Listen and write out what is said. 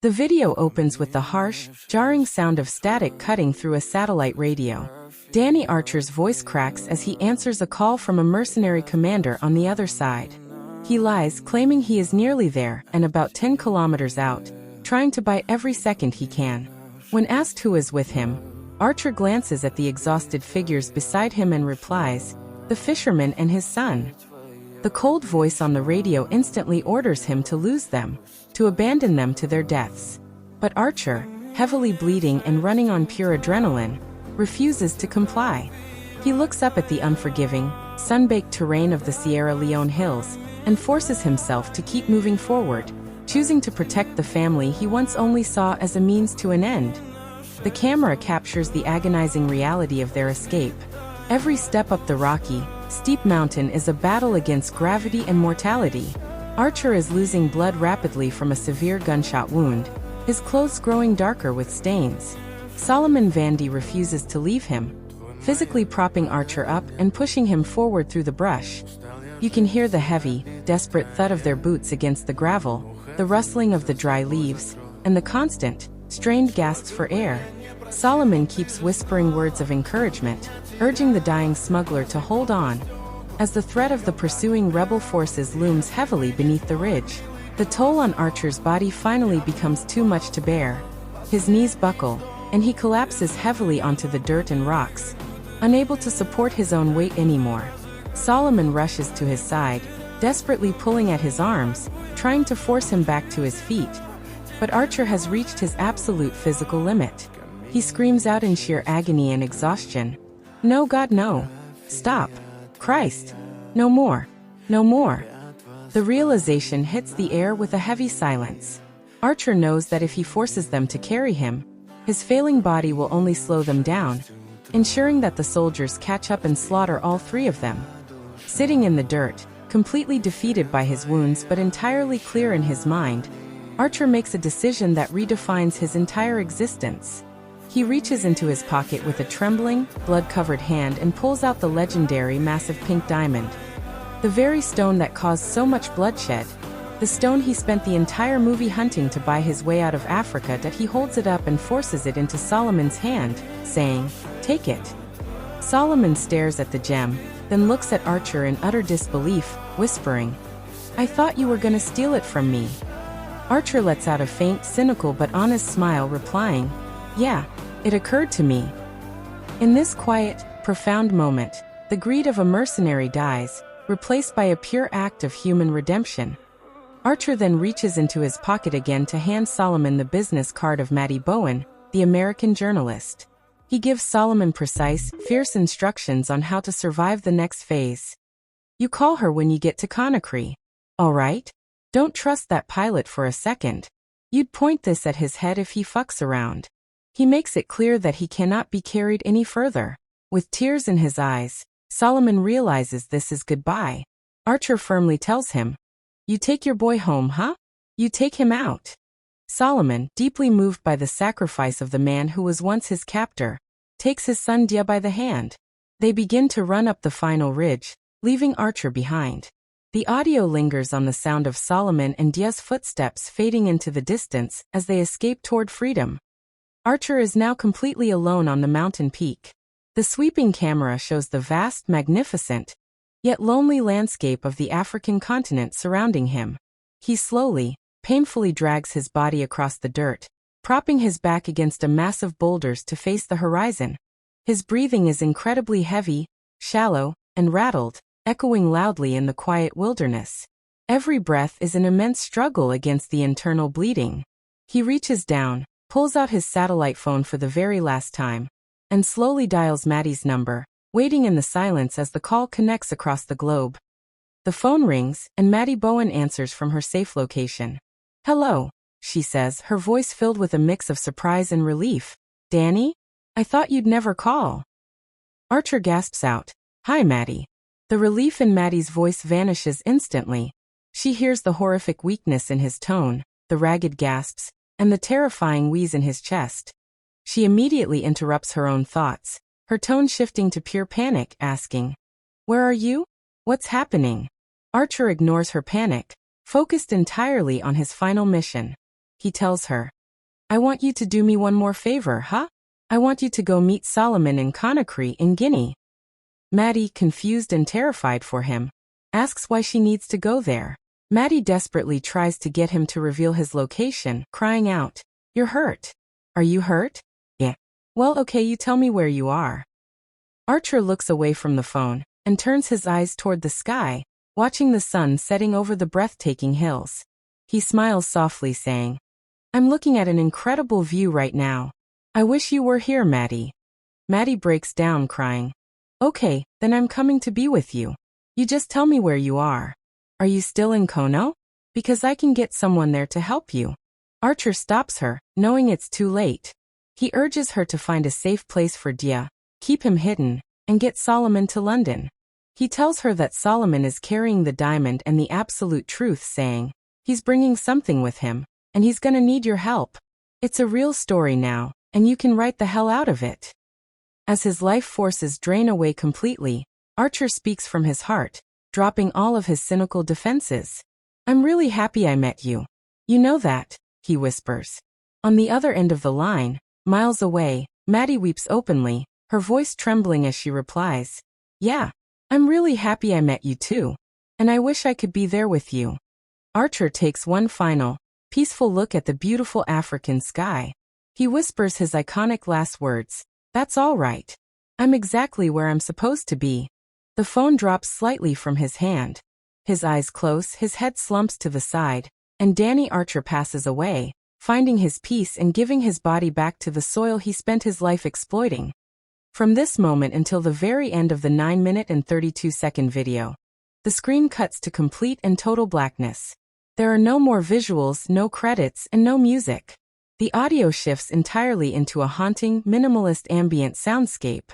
The video opens with the harsh, jarring sound of static cutting through a satellite radio. Danny Archer's voice cracks as he answers a call from a mercenary commander on the other side. He lies, claiming he is nearly there and about 10 kilometers out, trying to buy every second he can. When asked who is with him, Archer glances at the exhausted figures beside him and replies, "The fisherman and his son." The cold voice on the radio instantly orders him to lose them, to abandon them to their deaths. But Archer, heavily bleeding and running on pure adrenaline, refuses to comply. He looks up at the unforgiving, sun-baked terrain of the Sierra Leone hills and forces himself to keep moving forward, choosing to protect the family he once only saw as a means to an end. The camera captures the agonizing reality of their escape. Every step up the rocky, steep mountain is a battle against gravity and mortality. Archer is losing blood rapidly from a severe gunshot wound, his clothes growing darker with stains. Solomon Vandy refuses to leave him, physically propping Archer up and pushing him forward through the brush. You can hear the heavy, desperate thud of their boots against the gravel, the rustling of the dry leaves, and the constant, strained gasps for air. Solomon keeps whispering words of encouragement, urging the dying smuggler to hold on. As the threat of the pursuing rebel forces looms heavily beneath the ridge, the toll on Archer's body finally becomes too much to bear. His knees buckle, and he collapses heavily onto the dirt and rocks, unable to support his own weight anymore. Solomon rushes to his side, desperately pulling at his arms, trying to force him back to his feet. But Archer has reached his absolute physical limit. He screams out in sheer agony and exhaustion, "No, God, no! Stop! Christ! No more! No more!" The realization hits the air with a heavy silence. Archer knows that if he forces them to carry him, his failing body will only slow them down, ensuring that the soldiers catch up and slaughter all three of them. Sitting in the dirt, completely defeated by his wounds but entirely clear in his mind, Archer makes a decision that redefines his entire existence. He reaches into his pocket with a trembling, blood-covered hand and pulls out the legendary massive pink diamond. The very stone that caused so much bloodshed, the stone he spent the entire movie hunting to buy his way out of Africa. That he holds it up and forces it into Solomon's hand, saying, "Take it." Solomon stares at the gem, then looks at Archer in utter disbelief, whispering, "I thought you were gonna steal it from me." Archer lets out a faint, cynical but honest smile, replying, "Yeah, it occurred to me." In this quiet, profound moment, the greed of a mercenary dies, replaced by a pure act of human redemption. Archer then reaches into his pocket again to hand Solomon the business card of Maddie Bowen, the American journalist. He gives Solomon precise, fierce instructions on how to survive the next phase. "You call her when you get to Conakry. All right? Don't trust that pilot for a second. You'd point this at his head if he fucks around." He makes it clear that he cannot be carried any further. With tears in his eyes, Solomon realizes this is goodbye. Archer firmly tells him, "You take your boy home, huh? You take him out." Solomon, deeply moved by the sacrifice of the man who was once his captor, takes his son Dia by the hand. They begin to run up the final ridge, leaving Archer behind. The audio lingers on the sound of Solomon and Dia's footsteps fading into the distance as they escape toward freedom. Archer is now completely alone on the mountain peak. The sweeping camera shows the vast, magnificent, yet lonely landscape of the African continent surrounding him. He slowly, painfully drags his body across the dirt, propping his back against a mass of boulders to face the horizon. His breathing is incredibly heavy, shallow, and rattled, echoing loudly in the quiet wilderness. Every breath is an immense struggle against the internal bleeding. He reaches down, pulls out his satellite phone for the very last time, and slowly dials Maddie's number, waiting in the silence as the call connects across the globe. The phone rings, and Maddie Bowen answers from her safe location. "Hello," she says, her voice filled with a mix of surprise and relief. "Danny? I thought you'd never call." Archer gasps out, "Hi, Maddie." The relief in Maddie's voice vanishes instantly. She hears the horrific weakness in his tone, the ragged gasps, and the terrifying wheeze in his chest. She immediately interrupts her own thoughts, her tone shifting to pure panic, asking, "Where are you? What's happening?" Archer ignores her panic, focused entirely on his final mission. he tells her. I want you to do me one more favor, huh? I want you to go meet Solomon in Conakry in Guinea. Maddie, confused and terrified for him, asks why she needs to go there. Maddie desperately tries to get him to reveal his location, crying out, You're hurt. Are you hurt? Yeah. Well, okay, you tell me where you are. Archer looks away from the phone and turns his eyes toward the sky, watching the sun setting over the breathtaking hills. He smiles softly, saying, I'm looking at an incredible view right now. I wish you were here, Maddie. Maddie breaks down, crying. Okay, then I'm coming to be with you. You just tell me where you are. Are you still in Kono? Because I can get someone there to help you. Archer stops her, knowing it's too late. He urges her to find a safe place for Dia, keep him hidden, and get Solomon to London. He tells her that Solomon is carrying the diamond and the absolute truth, saying, he's bringing something with him, and he's gonna need your help. It's a real story now, and you can write the hell out of it. As his life forces drain away completely, Archer speaks from his heart, dropping all of his cynical defenses. I'm really happy I met you. You know that, he whispers. On the other end of the line, miles away, Maddie weeps openly, her voice trembling as she replies, Yeah, I'm really happy I met you too. And I wish I could be there with you. Archer takes one final, peaceful look at the beautiful African sky. He whispers his iconic last words, That's all right. I'm exactly where I'm supposed to be. The phone drops slightly from his hand. His eyes close, his head slumps to the side, and Danny Archer passes away, finding his peace and giving his body back to the soil he spent his life exploiting. From this moment until the very end of the 9-minute and 32-second video, the screen cuts to complete and total blackness. There are no more visuals, no credits, and no music. The audio shifts entirely into a haunting, minimalist ambient soundscape,